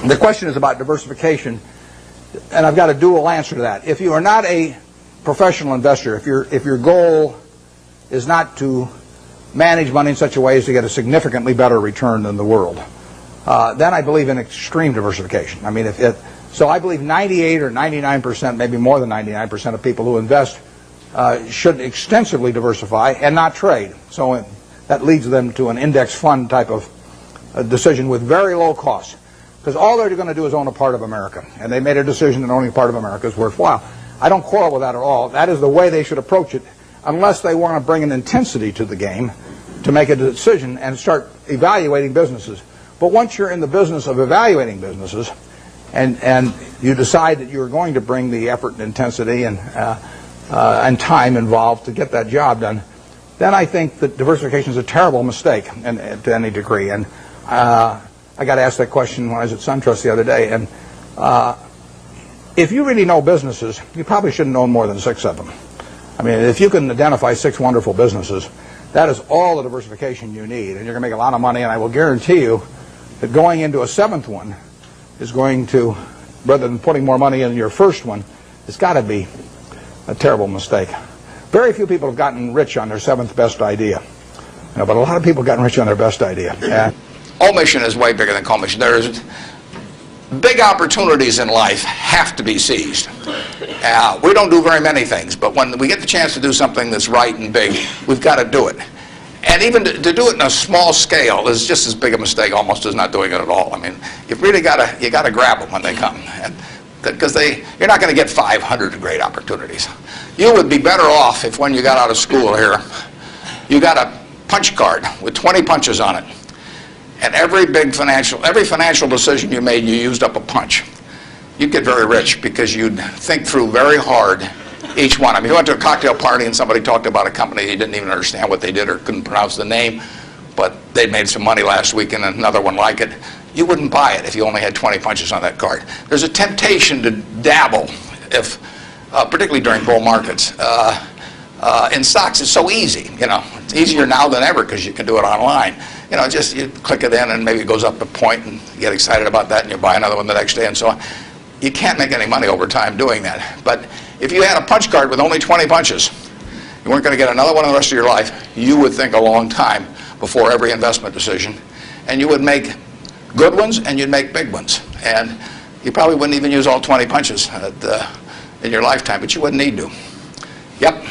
The question is about diversification, and I've got a dual answer to that. If you are not a professional investor, if your goal is not to manage money in such a way as to get a significantly better return than the world, then I believe in extreme diversification. I mean, so I believe 98 or 99%, maybe more than 99% of people who invest should extensively diversify and not trade. So that leads them to an index fund type of decision with very low costs. Because all they're going to do is own a part of America. And they made a decision that owning a part of America is worthwhile. I don't quarrel with that at all. That is the way they should approach it, unless they want to bring an intensity to the game to make a decision and start evaluating businesses. But once you're in the business of evaluating businesses and you decide that you're going to bring the effort and intensity and time involved to get that job done, then I think that diversification is a terrible mistake to any degree. And I got asked that question when I was at SunTrust the other day. And if you really know businesses, you probably shouldn't own more than 6 of them. I mean, if you can identify 6 wonderful businesses, that is all the diversification you need, and you're going to make a lot of money. And I will guarantee you that going into a 7th one is going to, rather than putting more money in your first one, it's got to be a terrible mistake. Very few people have gotten rich on their 7th best idea, but a lot of people have gotten rich on their best idea. Omission is way bigger than commission. There's big opportunities in life have to be seized. We don't do very many things, but when we get the chance to do something that's right and big, we've got to do it. And even to do it in a small scale is just as big a mistake almost as not doing it at all. I mean, you've really got to grab them when they come, because you're not going to get 500 great opportunities. You would be better off if when you got out of school here, you got a punch card with 20 punches on it. And every financial decision you made, you used up a punch. You'd get very rich because you'd think through very hard each one. I mean, you went to a cocktail party and somebody talked about a company, you didn't even understand what they did or couldn't pronounce the name, but they'd made some money last week and another one like it. You wouldn't buy it if you only had 20 punches on that card. There's a temptation to dabble, particularly during bull markets. In stocks, it's so easy. It's easier now than ever because you can do it online. Just you click it in and maybe it goes up a point and you get excited about that and you buy another one the next day and so on. You can't make any money over time doing that. But if you had a punch card with only 20 punches, you weren't going to get another one the rest of your life. You would think a long time before every investment decision, and you would make good ones and you'd make big ones. And you probably wouldn't even use all 20 punches in your lifetime, but you wouldn't need to. Yep.